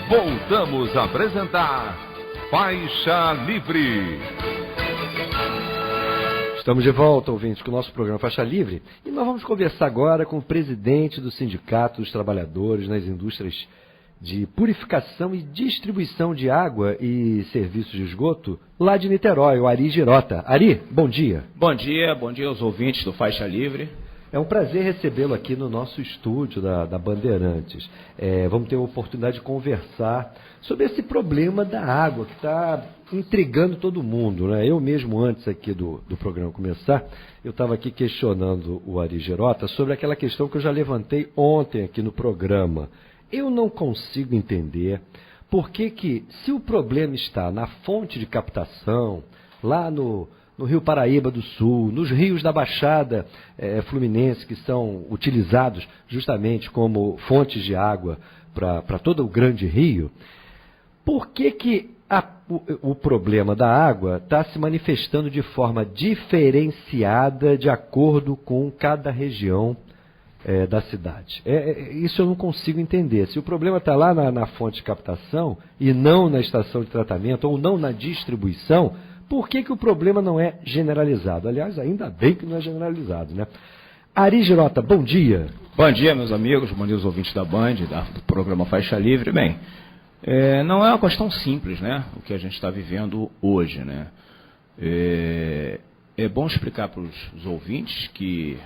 voltamos a apresentar Faixa Livre. Estamos de volta, ouvintes, com o nosso programa Faixa Livre, e nós vamos conversar agora com o presidente do Sindicato dos Trabalhadores nas Indústrias de Purificação e Distribuição de Água e Serviços de Esgoto, lá de Niterói, o Ari Girota. Ari, bom dia. Bom dia aos ouvintes do Faixa Livre. É um prazer recebê-lo aqui no nosso estúdio da Bandeirantes. Vamos ter a oportunidade de conversar sobre esse problema da água que está intrigando todo mundo, né? Eu mesmo, antes aqui do programa começar, eu estava aqui questionando o Ari Girota sobre aquela questão que eu já levantei ontem aqui no programa. Eu não consigo entender por que, se o problema está na fonte de captação, lá no Rio Paraíba do Sul, nos rios da Baixada Fluminense, que são utilizados justamente como fontes de água para todo o grande rio, por que o problema da água está se manifestando de forma diferenciada de acordo com cada região da cidade? Isso eu não consigo entender. Se o problema está lá na fonte de captação e não na estação de tratamento ou não na distribuição, por que o problema não é generalizado? Aliás, ainda bem que não é generalizado, né? Ari Girota, bom dia. Bom dia, meus amigos, bom dia aos ouvintes da Band, do programa Faixa Livre. Bem, não é uma questão simples, né? O que a gente está vivendo hoje, né? É bom explicar para os ouvintes que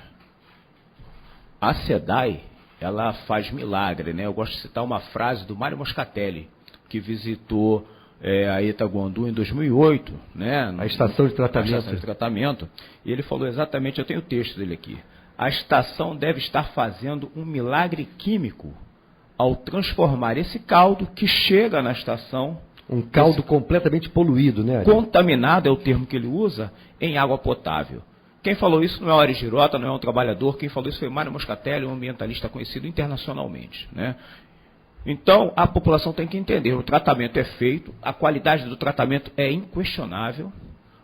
a SEDAI, ela faz milagre, né? Eu gosto de citar uma frase do Mário Moscatelli, que visitou a Itaguandu em 2008, né? A estação de tratamento. A estação de tratamento. E ele falou exatamente, eu tenho o texto dele aqui. A estação deve estar fazendo um milagre químico ao transformar esse caldo que chega na estação... Um caldo completamente poluído, né? Contaminado, é o termo que ele usa, em água potável. Quem falou isso não é o Ari Girota, não é um trabalhador. Quem falou isso foi Mário Moscatelli, um ambientalista conhecido internacionalmente, né? Então, a população tem que entender, o tratamento é feito, a qualidade do tratamento é inquestionável.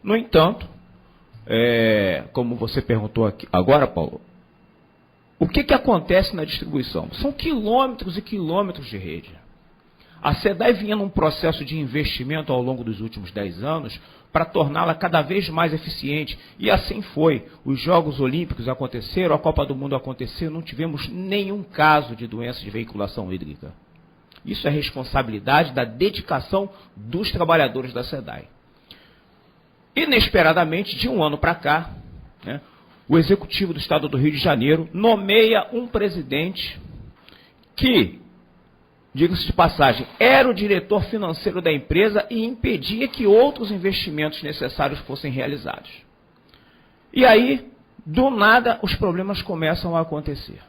No entanto, como você perguntou aqui agora, Paulo, o que acontece na distribuição? São quilômetros e quilômetros de rede. A SEDAI vinha num processo de investimento ao longo dos últimos 10 anos para torná-la cada vez mais eficiente. E assim foi. Os Jogos Olímpicos aconteceram, a Copa do Mundo aconteceu, não tivemos nenhum caso de doença de veiculação hídrica. Isso é responsabilidade da dedicação dos trabalhadores da SEDAI. Inesperadamente, de um ano para cá, né, o Executivo do Estado do Rio de Janeiro nomeia um presidente que, diga-se de passagem, era o diretor financeiro da empresa e impedia que outros investimentos necessários fossem realizados. E aí, do nada, os problemas começam a acontecer.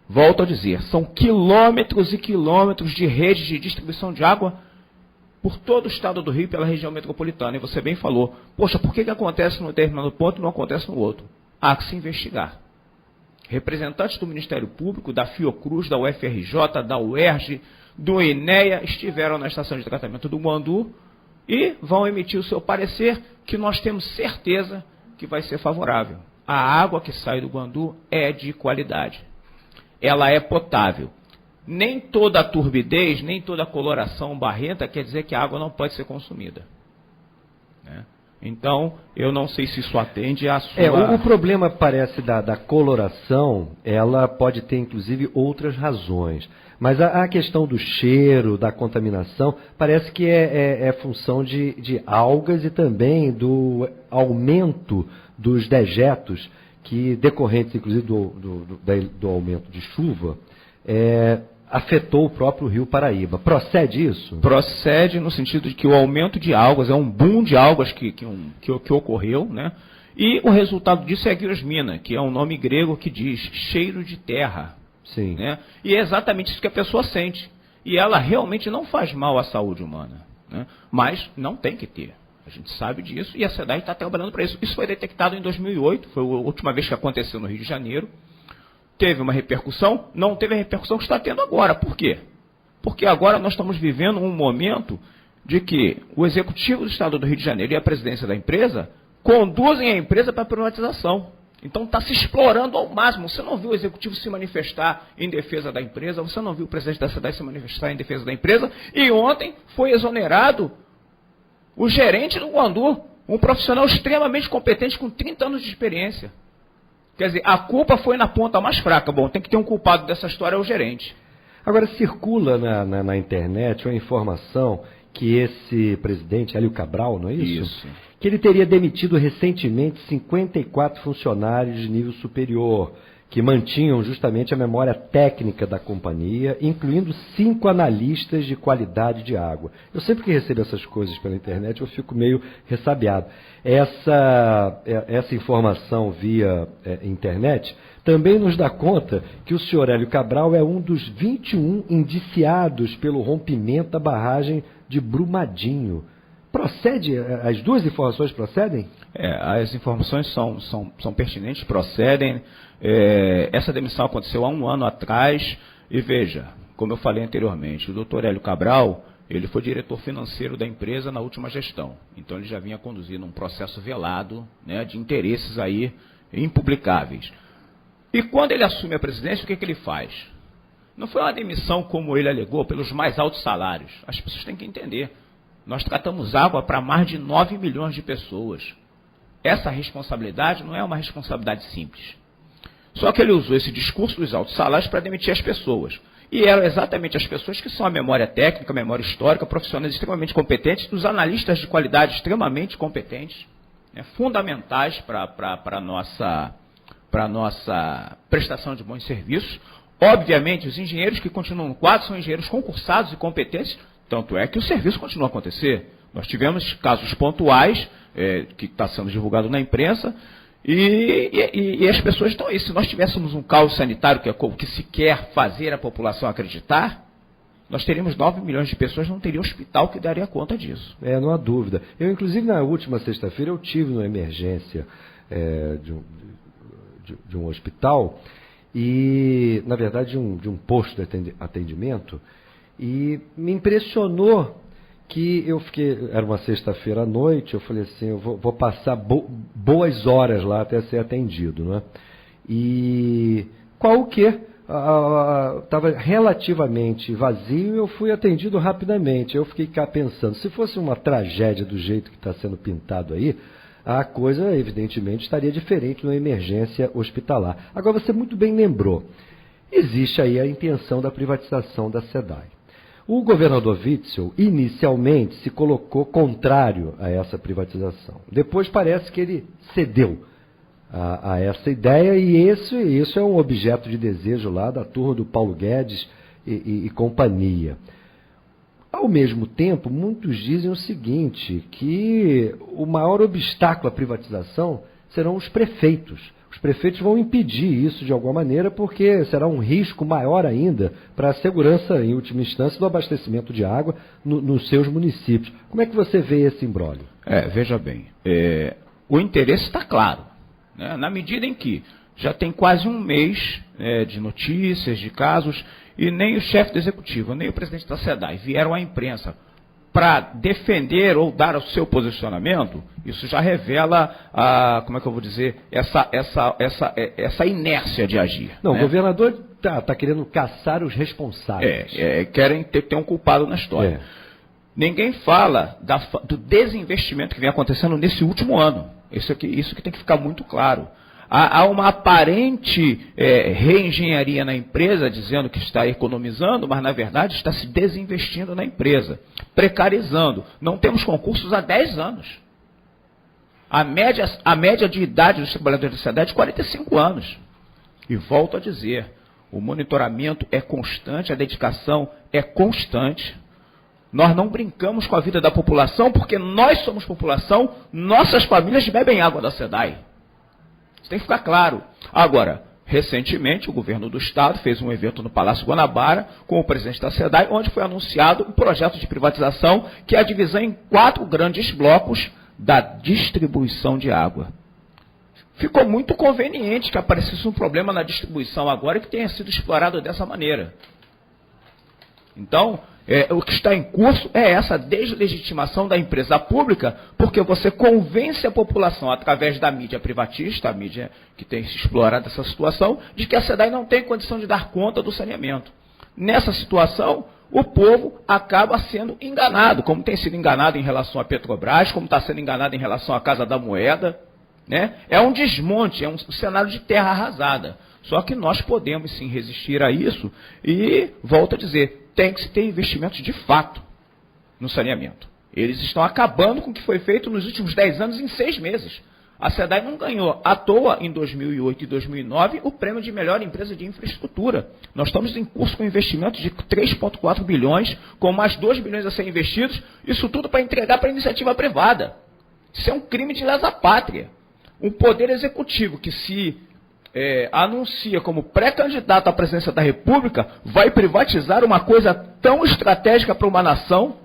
Volto a dizer, são quilômetros e quilômetros de rede de distribuição de água por todo o estado do Rio e pela região metropolitana. E você bem falou, poxa, por que acontece num determinado ponto e não acontece no outro? Há que se investigar. Representantes do Ministério Público, da Fiocruz, da UFRJ, da UERJ, do INEA, estiveram na estação de tratamento do Guandu e vão emitir o seu parecer, que nós temos certeza que vai ser favorável. A água que sai do Guandu é de qualidade. Ela é potável. Nem toda a turbidez, nem toda a coloração barrenta quer dizer que a água não pode ser consumida, né? Então, eu não sei se isso atende à sua... O problema, parece, da coloração, ela pode ter, inclusive, outras razões. Mas a questão do cheiro, da contaminação, parece que é função de algas e também do aumento dos dejetos, que decorrentes, inclusive, do aumento de chuva, afetou o próprio Rio Paraíba. Procede isso? Procede no sentido de que o aumento de algas, é um boom de algas que ocorreu, né? E o resultado disso é a geosmina, que é um nome grego que diz cheiro de terra. Sim. Né? E é exatamente isso que a pessoa sente. E ela realmente não faz mal à saúde humana, né? Mas não tem que ter. A gente sabe disso e a SEDAI está trabalhando para isso. Isso foi detectado em 2008, foi a última vez que aconteceu no Rio de Janeiro. Teve uma repercussão, não teve a repercussão que está tendo agora. Por quê? Porque agora nós estamos vivendo um momento de que o Executivo do Estado do Rio de Janeiro e a presidência da empresa conduzem a empresa para a privatização. Então está se explorando ao máximo. Você não viu o executivo se manifestar em defesa da empresa, você não viu o presidente da SEDAI se manifestar em defesa da empresa, e ontem foi exonerado o gerente do Guandu, um profissional extremamente competente com 30 anos de experiência. Quer dizer, a culpa foi na ponta mais fraca. Bom, tem que ter um culpado dessa história, é o gerente. Agora, circula na internet uma informação que esse presidente, Hélio Cabral, não é isso? Isso. Que ele teria demitido recentemente 54 funcionários de nível superior, que mantinham justamente a memória técnica da companhia, incluindo 5 analistas de qualidade de água. Eu sempre que recebo essas coisas pela internet, eu fico meio ressabiado. Essa informação via internet também nos dá conta que o senhor Hélio Cabral é um dos 21 indiciados pelo rompimento da barragem de Brumadinho. Procede? As duas informações procedem? As informações são pertinentes, procedem. Essa demissão aconteceu há 1 ano atrás. E veja, como eu falei anteriormente, o doutor Hélio Cabral, ele foi diretor financeiro da empresa na última gestão. Então ele já vinha conduzindo um processo velado, né, de interesses aí impublicáveis. E quando ele assume a presidência, o que ele faz? Não foi uma demissão, como ele alegou, pelos mais altos salários. As pessoas têm que entender. Nós tratamos água para mais de 9 milhões de pessoas. Essa responsabilidade não é uma responsabilidade simples. Só que ele usou esse discurso dos altos salários para demitir as pessoas. E eram exatamente as pessoas que são a memória técnica, a memória histórica, profissionais extremamente competentes, os analistas de qualidade extremamente competentes, né, fundamentais para a nossa prestação de bons serviços. Obviamente, os engenheiros que continuam no quadro são engenheiros concursados e competentes, tanto é que o serviço continua a acontecer. Nós tivemos casos pontuais, que está sendo divulgado na imprensa, e as pessoas estão aí. Se nós tivéssemos um caos sanitário que se quer fazer a população acreditar, nós teríamos 9 milhões de pessoas, não teria hospital que daria conta disso. Não há dúvida. Eu, inclusive, na última sexta-feira, eu tive uma emergência de um hospital, e, na verdade, de um posto de atendimento, e me impressionou que eu fiquei, era uma sexta-feira à noite, eu falei assim, eu vou passar boas horas lá até ser atendido, né? E qual que estava relativamente vazio, eu fui atendido rapidamente. Eu fiquei cá pensando, se fosse uma tragédia do jeito que está sendo pintado aí, a coisa, evidentemente, estaria diferente numa emergência hospitalar. Agora, você muito bem lembrou, existe aí a intenção da privatização da SEDAI. O governador Witzel, inicialmente, se colocou contrário a essa privatização. Depois parece que ele cedeu a essa ideia, e isso é um objeto de desejo lá da turma do Paulo Guedes e companhia. Ao mesmo tempo, muitos dizem o seguinte, que o maior obstáculo à privatização serão os prefeitos. Os prefeitos vão impedir isso de alguma maneira, porque será um risco maior ainda para a segurança, em última instância, do abastecimento de água nos seus municípios. Como é que você vê esse imbróglio? Veja bem, o interesse está claro, né? Na medida em que já tem quase 1 mês de notícias, de casos, e nem o chefe do executivo, nem o presidente da SEDAI vieram à imprensa para defender ou dar o seu posicionamento. Isso já revela, como é que eu vou dizer, essa inércia de agir. Não, né? O governador está querendo caçar os responsáveis. Querem ter um culpado na história. Ninguém fala do desinvestimento que vem acontecendo nesse último ano. Isso que tem que ficar muito claro. Há uma aparente reengenharia na empresa, dizendo que está economizando, mas na verdade está se desinvestindo na empresa, precarizando. Não temos concursos há 10 anos. A média de idade dos trabalhadores da SEDAI é de 45 anos. E volto a dizer, o monitoramento é constante, a dedicação é constante. Nós não brincamos com a vida da população, porque nós somos população, nossas famílias bebem água da SEDAI. Isso tem que ficar claro. Agora, recentemente, o governo do estado fez um evento no Palácio Guanabara com o presidente da SEDAI, onde foi anunciado um projeto de privatização, que é a divisão em 4 grandes blocos da distribuição de água. Ficou muito conveniente que aparecesse um problema na distribuição agora, que tenha sido explorado dessa maneira. Então, O que está em curso é essa deslegitimação da empresa pública, porque você convence a população através da mídia privatista, a mídia que tem se explorado essa situação, de que a SEDAI não tem condição de dar conta do saneamento. Nessa situação, o povo acaba sendo enganado, como tem sido enganado em relação à Petrobras, como está sendo enganado em relação à Casa da Moeda, né? É um desmonte, é um cenário de terra arrasada. Só que nós podemos sim resistir a isso e, volto a dizer, tem que se ter investimentos de fato no saneamento. Eles estão acabando com o que foi feito nos últimos 10 anos em 6 meses. A SEDAI não ganhou à toa em 2008 e 2009 o prêmio de melhor empresa de infraestrutura. Nós estamos em curso com investimentos de 3,4 bilhões, com mais 2 bilhões a serem investidos, isso tudo para entregar para a iniciativa privada. Isso é um crime de lesa pátria. Um poder executivo que se anuncia como pré-candidato à presidência da República vai privatizar uma coisa tão estratégica para uma nação,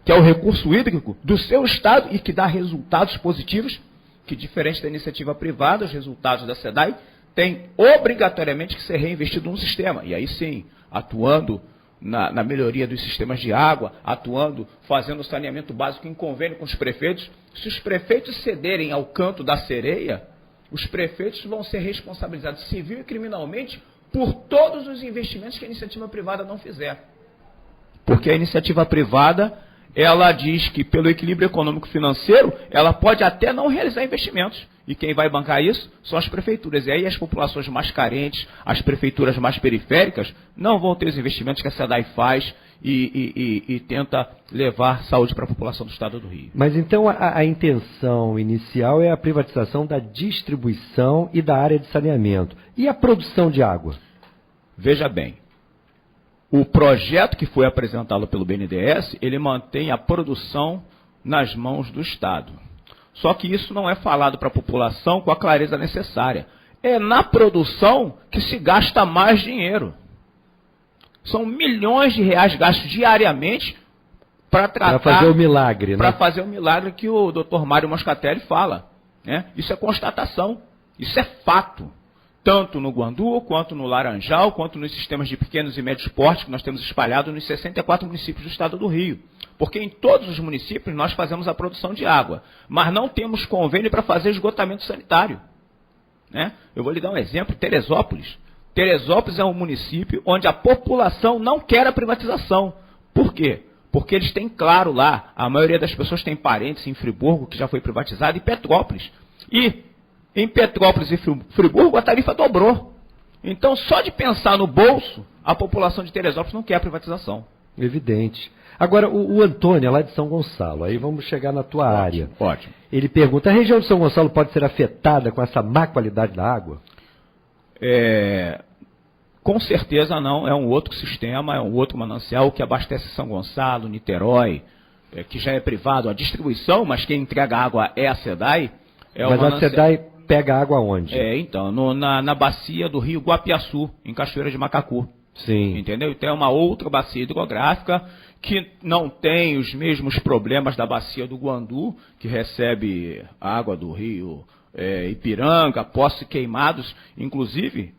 que é o recurso hídrico do seu Estado e que dá resultados positivos, que diferente da iniciativa privada, os resultados da SEDAI têm obrigatoriamente que ser reinvestido no sistema. E aí sim, atuando na melhoria dos sistemas de água, atuando, fazendo o saneamento básico em convênio com os prefeitos. Se os prefeitos cederem ao canto da sereia, os prefeitos vão ser responsabilizados civil e criminalmente por todos os investimentos que a iniciativa privada não fizer. Porque a iniciativa privada, ela diz que pelo equilíbrio econômico-financeiro, ela pode até não realizar investimentos. E quem vai bancar isso são as prefeituras. E aí as populações mais carentes, as prefeituras mais periféricas, não vão ter os investimentos que a SEDAI faz e tenta levar saúde para a população do Estado do Rio. Mas então a intenção inicial é a privatização da distribuição e da área de saneamento. E a produção de água? Veja bem, o projeto que foi apresentado pelo BNDES, ele mantém a produção nas mãos do Estado. Só que isso não é falado para a população com a clareza necessária. É na produção que se gasta mais dinheiro. São milhões de reais gastos diariamente para tratar... Para fazer o milagre, né? Para fazer o milagre que o Dr. Mário Moscatelli fala, né? Isso é constatação, isso é fato. Tanto no Guandu, quanto no Laranjal, quanto nos sistemas de pequenos e médios portes que nós temos espalhados nos 64 municípios do Estado do Rio. Porque em todos os municípios nós fazemos a produção de água, mas não temos convênio para fazer esgotamento sanitário, né? Eu vou lhe dar um exemplo, Teresópolis. Teresópolis é um município onde a população não quer a privatização. Por quê? Porque eles têm claro lá, a maioria das pessoas tem parentes em Friburgo, que já foi privatizado, e Petrópolis. E em Petrópolis e Friburgo a tarifa dobrou. Então, só de pensar no bolso, a população de Teresópolis não quer a privatização. Evidente. Agora, o Antônio é lá de São Gonçalo, aí vamos chegar na tua área. Ótimo. Ele pergunta, a região de São Gonçalo pode ser afetada com essa má qualidade da água? Com certeza não, é um outro sistema, é um outro manancial que abastece São Gonçalo, Niterói, que já é privado a distribuição, mas quem entrega a água é a SEDAI. Mas a SEDAI pega água onde? Então, na bacia do rio Guapiaçu, em Cachoeira de Macacu. Sim. Entendeu? Então é uma outra bacia hidrográfica que não tem os mesmos problemas da bacia do Guandu, que recebe água do rio Ipiranga, poços queimados, inclusive...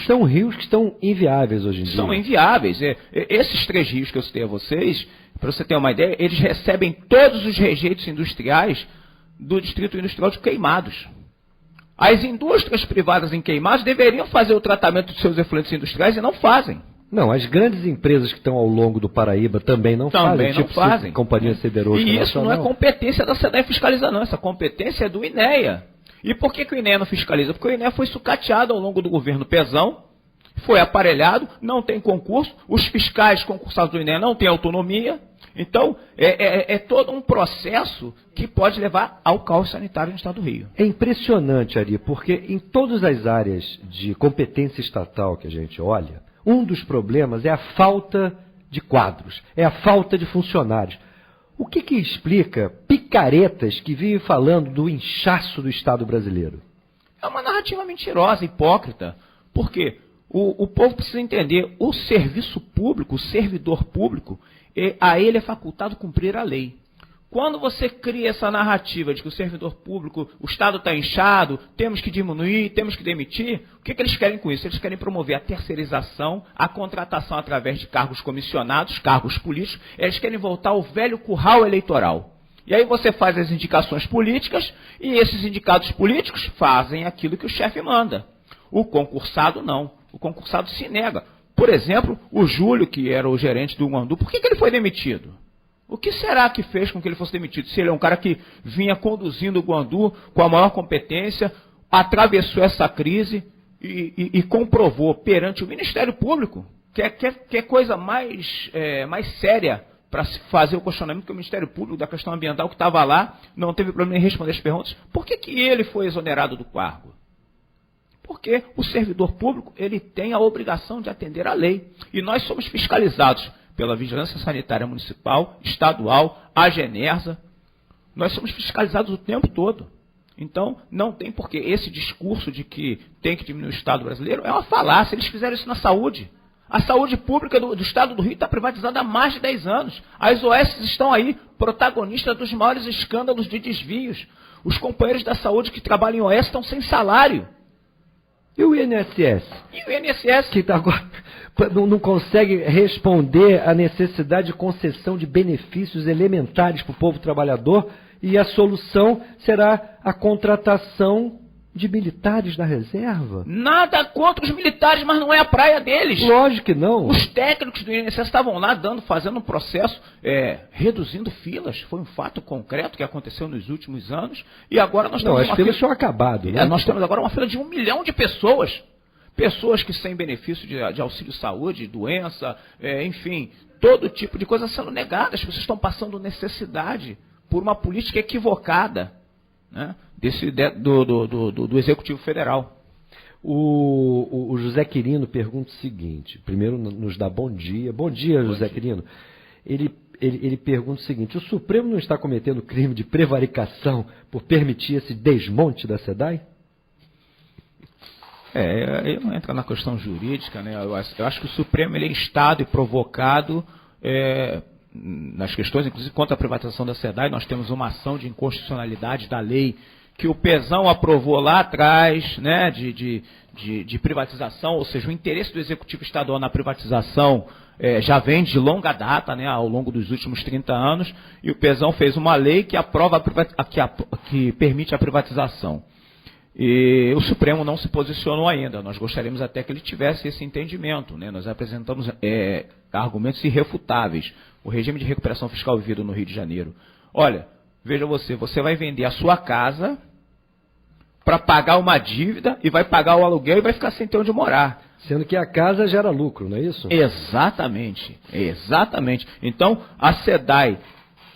São rios que estão inviáveis hoje em dia. São inviáveis. Esses 3 rios que eu citei a vocês, para você ter uma ideia, eles recebem todos os rejeitos industriais do Distrito Industrial de Queimados. As indústrias privadas em Queimados deveriam fazer o tratamento de seus efluentes industriais e não fazem. Não, as grandes empresas que estão ao longo do Paraíba também não fazem. Não fazem. Companhia Siderúrgica E isso Nacional. não é competência da SEDAI fiscalizar, não. Essa competência é do INEA. E por que o INEA não fiscaliza? Porque o INEA foi sucateado ao longo do governo Pezão, foi aparelhado, não tem concurso, os fiscais concursados do INEA não têm autonomia. Então, é todo um processo que pode levar ao caos sanitário no Estado do Rio. É impressionante, Ari, porque em todas as áreas de competência estatal que a gente olha, um dos problemas é a falta de quadros, é a falta de funcionários. O que explica picaretas que vivem falando do inchaço do Estado brasileiro? É uma narrativa mentirosa, hipócrita. Por quê? O povo precisa entender, o serviço público, o servidor público, a ele é facultado cumprir a lei. Quando você cria essa narrativa de que o servidor público, o Estado está inchado, temos que diminuir, temos que demitir, o que eles querem com isso? Eles querem promover a terceirização, a contratação através de cargos comissionados, cargos políticos, eles querem voltar ao velho curral eleitoral. E aí você faz as indicações políticas e esses indicados políticos fazem aquilo que o chefe manda. O concursado não. O concursado se nega. Por exemplo, o Júlio, que era o gerente do Guandu, por que ele foi demitido? O que será que fez com que ele fosse demitido? Se ele é um cara que vinha conduzindo o Guandu com a maior competência, atravessou essa crise e comprovou perante o Ministério Público, que é coisa mais séria para se fazer o questionamento, que o Ministério Público da questão ambiental que estava lá não teve problema em responder as perguntas. Por que ele foi exonerado do cargo? Porque o servidor público ele tem a obrigação de atender à lei. E nós somos fiscalizados pela Vigilância Sanitária Municipal, Estadual, a Genersa. Nós somos fiscalizados o tempo todo. Então, não tem porquê. Esse discurso de que tem que diminuir o Estado brasileiro é uma falácia. Eles fizeram isso na saúde. A saúde pública do Estado do Rio está privatizada há mais de 10 anos. As OS estão aí, protagonistas dos maiores escândalos de desvios. Os companheiros da saúde que trabalham em OS estão sem salário. E o INSS? E o INSS? Que agora não consegue responder à necessidade de concessão de benefícios elementares para o povo trabalhador, e a solução será a contratação de militares da reserva? Nada contra os militares, mas não é a praia deles. Lógico que não. Os técnicos do INSS estavam lá fazendo um processo, reduzindo filas. Foi um fato concreto que aconteceu nos últimos anos. E agora nós temos as filas tinham acabado, né? Nós temos agora uma fila de 1 milhão de pessoas. Pessoas que sem benefício de auxílio saúde, doença, enfim, todo tipo de coisa sendo negada. As pessoas estão passando necessidade por uma política equivocada, né, do Executivo Federal. O José Quirino pergunta o seguinte, primeiro nos dá bom dia. Bom dia, José Quirino. Ele pergunta o seguinte: o Supremo não está cometendo crime de prevaricação por permitir esse desmonte da SEDAI? Ele não entra na questão jurídica, né? Eu acho que o Supremo ele é instado e provocado nas questões, inclusive contra a privatização da SEDAI. Nós temos uma ação de inconstitucionalidade da lei que o Pezão aprovou lá atrás, né, de privatização, ou seja, o interesse do Executivo Estadual na privatização já vem de longa data, né, ao longo dos últimos 30 anos, e o Pezão fez uma lei que aprova que permite a privatização. E o Supremo não se posicionou ainda. Nós gostaríamos até que ele tivesse esse entendimento, né? Nós apresentamos argumentos irrefutáveis. O regime de recuperação fiscal vivido no Rio de Janeiro. Olha, veja você vai vender a sua casa para pagar uma dívida e vai pagar o aluguel e vai ficar sem ter onde morar. Sendo que a casa gera lucro, não é isso? Exatamente. Então, a SEDAI,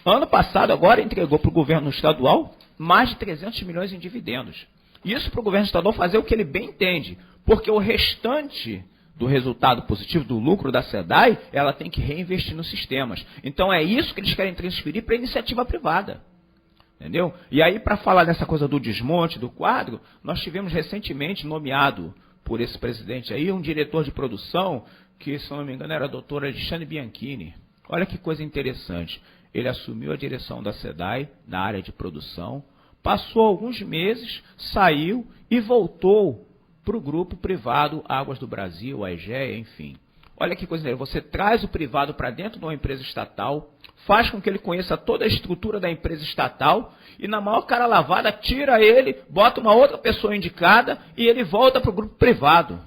ano passado, agora entregou para o governo estadual mais de 300 milhões em dividendos. Isso para o governo estadual fazer o que ele bem entende, porque o restante do resultado positivo, do lucro da SEDAI, ela tem que reinvestir nos sistemas. Então é isso que eles querem transferir para a iniciativa privada. Entendeu? E aí, para falar dessa coisa do desmonte, do quadro, nós tivemos recentemente nomeado por esse presidente aí um diretor de produção, que, se não me engano, era a doutora Alexandre Bianchini. Olha que coisa interessante. Ele assumiu a direção da SEDAI, na área de produção, passou alguns meses, saiu e voltou para o grupo privado Águas do Brasil, a EGEA, enfim. Olha que coisa interessante. Você traz o privado para dentro de uma empresa estatal, faz com que ele conheça toda a estrutura da empresa estatal e, na maior cara lavada, tira ele, bota uma outra pessoa indicada e ele volta para o grupo privado.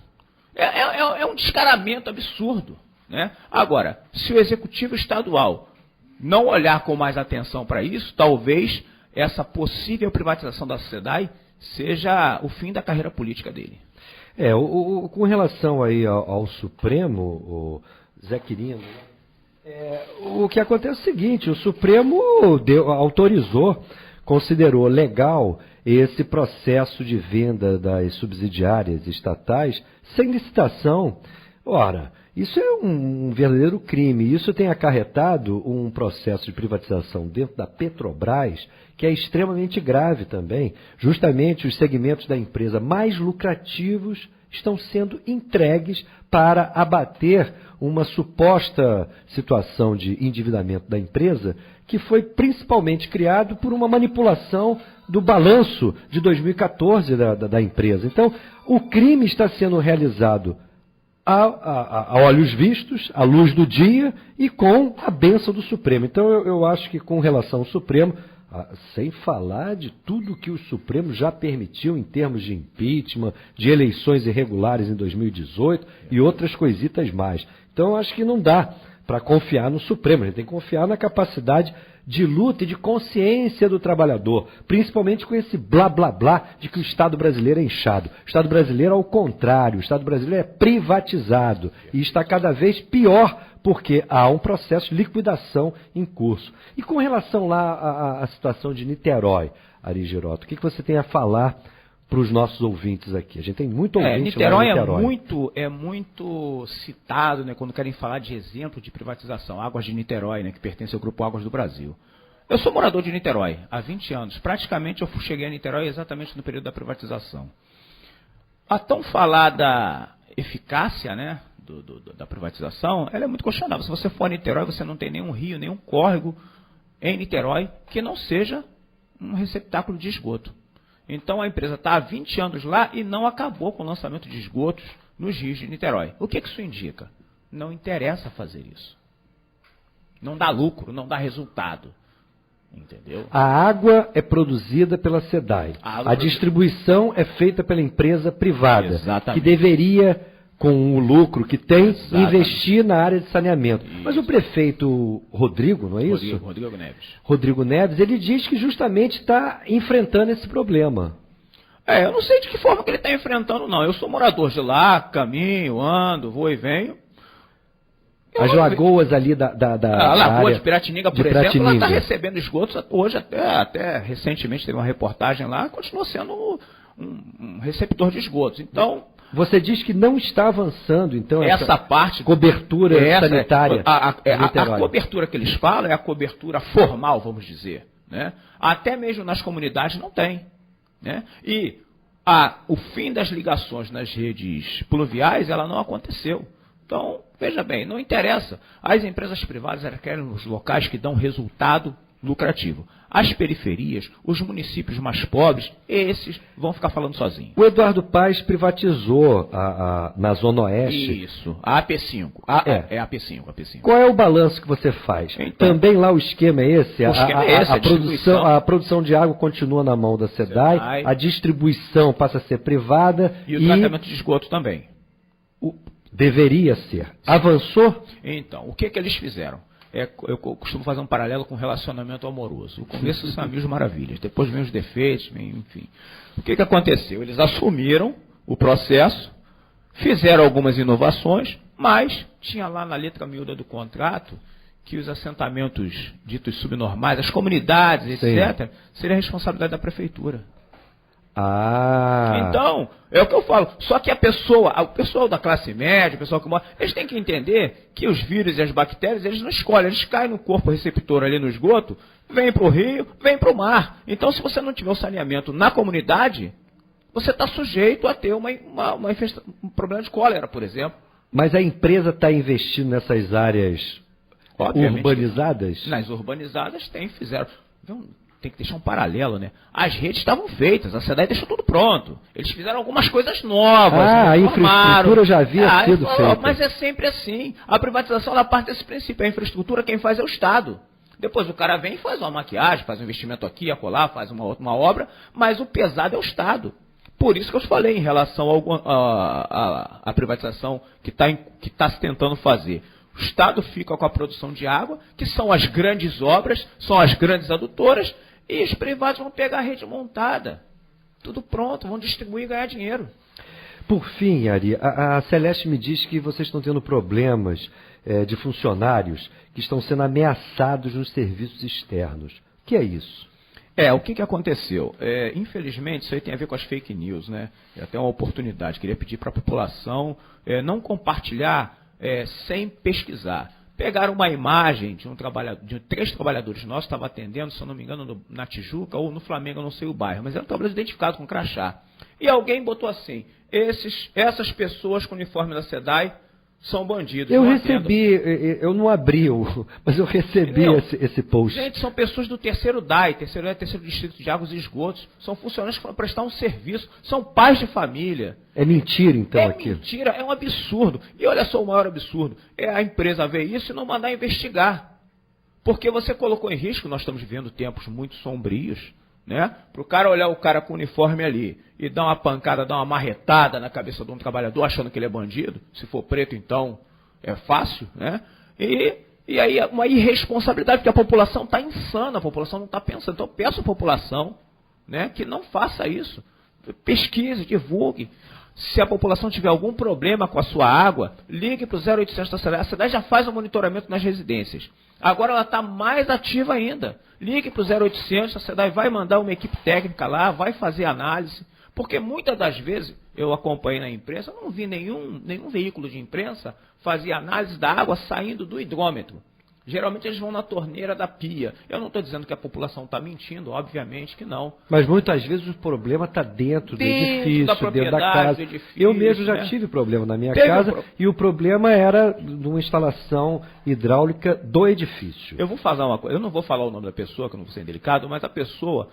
É um descaramento absurdo, né? Agora, se o Executivo Estadual não olhar com mais atenção para isso, talvez essa possível privatização da SEDAI seja o fim da carreira política dele. Com relação aí ao Supremo, o Zé Quirino, o que acontece é o seguinte: o Supremo autorizou, considerou legal esse processo de venda das subsidiárias estatais sem licitação. Ora, isso é um verdadeiro crime. Isso tem acarretado um processo de privatização dentro da Petrobras que é extremamente grave também. Justamente os segmentos da empresa mais lucrativos estão sendo entregues para abater uma suposta situação de endividamento da empresa que foi principalmente criado por uma manipulação do balanço de 2014 da empresa. Então, o crime está sendo realizado a olhos vistos, à luz do dia e com a bênção do Supremo. Então, eu acho que com relação ao Supremo, sem falar de tudo que o Supremo já permitiu em termos de impeachment, de eleições irregulares em 2018 e outras coisitas mais. Então, eu acho que não dá para confiar no Supremo, a gente tem que confiar na capacidade de luta e de consciência do trabalhador, principalmente com esse blá blá blá de que o Estado brasileiro é inchado. O Estado brasileiro, ao contrário, o Estado brasileiro é privatizado e está cada vez pior porque há um processo de liquidação em curso. E com relação lá à situação de Niterói, Ari Girotto, o que você tem a falar para os nossos ouvintes aqui? A gente tem muito ouvinte lá em Niterói. É muito citado, né, quando querem falar de exemplo de privatização. Águas de Niterói, né, que pertence ao Grupo Águas do Brasil. Eu sou morador de Niterói há 20 anos. Praticamente eu cheguei a Niterói exatamente no período da privatização. A tão falada eficácia, né, da privatização, ela é muito questionável. Se você for a Niterói, você não tem nenhum rio, nenhum córrego em Niterói que não seja um receptáculo de esgoto. Então a empresa está há 20 anos lá e não acabou com o lançamento de esgotos nos rios de Niterói. O que isso indica? Não interessa fazer isso. Não dá lucro, não dá resultado. Entendeu? A água é produzida pela SEDAI. A distribuição é feita pela empresa privada. Exatamente. Que deveria, com o lucro que tem, Exatamente. investir na área de saneamento. Isso. Mas o prefeito Rodrigo, não é isso? Rodrigo Neves. Rodrigo Neves, ele diz que justamente está enfrentando esse problema. Eu não sei de que forma que ele está enfrentando, não. Eu sou morador de lá, caminho, ando, vou e venho. As lagoas ali da a lagoa de Piratininga, por exemplo, ela está recebendo esgotos hoje, até recentemente teve uma reportagem lá, continua sendo um receptor de esgotos. Então, você diz que não está avançando, então, essa parte cobertura sanitária. A cobertura que eles falam é a cobertura formal, vamos dizer. Né? Até mesmo nas comunidades não tem. Né? E o fim das ligações nas redes pluviais, ela não aconteceu. Então, veja bem, não interessa. As empresas privadas querem os locais que dão resultado lucrativo. As periferias, os municípios mais pobres, esses vão ficar falando sozinhos. O Eduardo Paes privatizou na Zona Oeste. Isso, a AP5. É a AP5. Qual é o balanço que você faz? Então, também lá o esquema é esse? O esquema é esse, a produção de água continua na mão da SEDAI, a distribuição passa a ser privada. E o tratamento de esgoto também. Deveria ser. Avançou? Então, o que eles fizeram? Eu costumo fazer um paralelo com relacionamento amoroso. O começo são mil maravilhas, depois vem os defeitos, enfim. O que aconteceu? Eles assumiram o processo, fizeram algumas inovações, mas tinha lá na letra miúda do contrato que os assentamentos ditos subnormais, as comunidades, etc., seria a responsabilidade da prefeitura. Então, é o que eu falo. Só que o pessoal da classe média, o pessoal que mora, eles têm que entender que os vírus e as bactérias, eles não escolhem, eles caem no corpo receptor ali no esgoto, vêm para o rio, vêm para o mar. Então, se você não tiver o saneamento na comunidade, você está sujeito a ter um problema de cólera, por exemplo. Mas a empresa está investindo nessas áreas urbanizadas? Nas urbanizadas fizeram. Tem que deixar um paralelo, né? As redes estavam feitas, a SEDAI deixou tudo pronto. Eles fizeram algumas coisas novas. A infraestrutura já havia sido feita. Mas é sempre assim. A privatização ela parte desse princípio. A infraestrutura quem faz é o Estado. Depois o cara vem e faz uma maquiagem, faz um investimento aqui, acolá, faz uma obra, mas o pesado é o Estado. Por isso que eu te falei em relação à privatização que está se tentando fazer. O Estado fica com a produção de água, que são as grandes obras, são as grandes adutoras, e os privados vão pegar a rede montada. Tudo pronto, vão distribuir e ganhar dinheiro. Por fim, Ari, a Celeste me diz que vocês estão tendo problemas de funcionários que estão sendo ameaçados nos serviços externos. O que é isso? O que aconteceu? Infelizmente, isso aí tem a ver com as fake news, né? É até uma oportunidade. Queria pedir para a população não compartilhar sem pesquisar. Pegaram uma imagem de 3 trabalhadores nossos, estava atendendo, se eu não me engano, na Tijuca ou no Flamengo, eu não sei o bairro, mas eram trabalhadores identificados com crachá. E alguém botou assim, essas pessoas com uniforme da SEDAI são bandidos. Eu recebi, eu não abri, mas eu recebi esse post. Gente, são pessoas do terceiro terceiro Distrito de Águas e Esgotos, são funcionários que foram prestar um serviço, são pais de família. É mentira, então, aquilo? É mentira, é um absurdo. E olha só o maior absurdo, é a empresa ver isso e não mandar investigar. Porque você colocou em risco, nós estamos vivendo tempos muito sombrios, né? Para o cara olhar o cara com o uniforme ali e dar uma pancada, dar uma marretada na cabeça de um trabalhador achando que ele é bandido, se for preto então é fácil, né? E aí uma irresponsabilidade, porque a população está insana, a população não está pensando. Então eu peço à população, né, que não faça isso. Pesquise, divulgue. Se a população tiver algum problema com a sua água, ligue para o 0800 da SEDAI. A SEDAI já faz o monitoramento nas residências. Agora ela está mais ativa ainda. Ligue para o 0800, a SEDAI vai mandar uma equipe técnica lá, vai fazer análise. Porque muitas das vezes, eu acompanhei na imprensa, eu não vi nenhum veículo de imprensa fazer análise da água saindo do hidrômetro. Geralmente eles vão na torneira da pia. Eu não estou dizendo que a população está mentindo, obviamente que não. Mas muitas vezes o problema está dentro do edifício, dentro da casa. Eu mesmo já tive problema na minha casa e o problema era de uma instalação hidráulica do edifício. Eu vou falar uma coisa, eu não vou falar o nome da pessoa, que eu não vou ser delicado, mas a pessoa,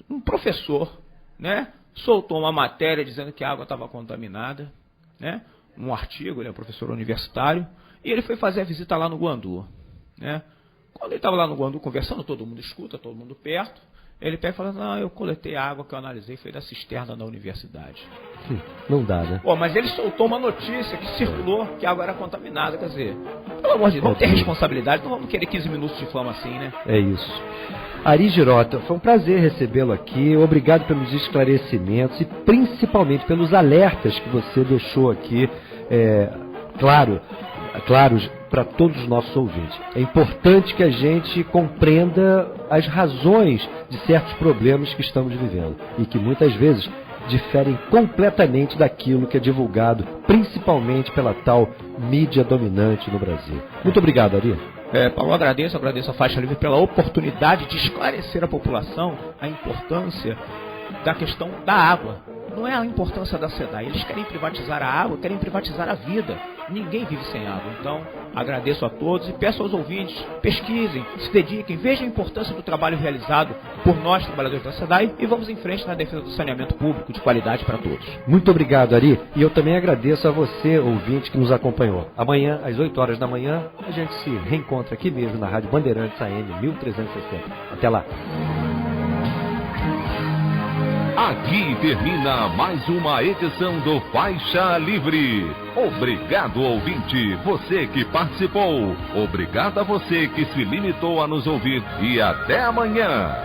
um professor, né, soltou uma matéria dizendo que a água estava contaminada, né, um artigo, ele é um professor universitário, e ele foi fazer a visita lá no Guandu. Né? Quando ele estava lá no Guandu conversando, todo mundo escuta, todo mundo perto, ele pega e fala, não, eu coletei a água que eu analisei, foi da cisterna da universidade. Não dá, né? Pô, mas ele soltou uma notícia que circulou que a água era contaminada, quer dizer, pelo amor de Deus, vamos ter responsabilidade, não vamos querer 15 minutos de fama assim, né? É isso. Ari Girota, foi um prazer recebê-lo aqui, obrigado pelos esclarecimentos e principalmente pelos alertas que você deixou aqui, claro, para todos os nossos ouvintes. É importante que a gente compreenda as razões de certos problemas que estamos vivendo e que muitas vezes diferem completamente daquilo que é divulgado, principalmente pela tal mídia dominante no Brasil. Muito obrigado, Ari. Paulo, agradeço a Faixa Livre pela oportunidade de esclarecer à população a importância da questão da água. Não é a importância da SEDAI. Eles querem privatizar a água, querem privatizar a vida. Ninguém vive sem água. Então, agradeço a todos e peço aos ouvintes, pesquisem, se dediquem, vejam a importância do trabalho realizado por nós, trabalhadores da SEDAI, e vamos em frente na defesa do saneamento público de qualidade para todos. Muito obrigado, Ari. E eu também agradeço a você, ouvinte, que nos acompanhou. Amanhã, às 8 horas da manhã, a gente se reencontra aqui mesmo na Rádio Bandeirantes AM 1360. Até lá. Aqui termina mais uma edição do Faixa Livre. Obrigado, ouvinte, você que participou. Obrigado a você que se limitou a nos ouvir. E até amanhã.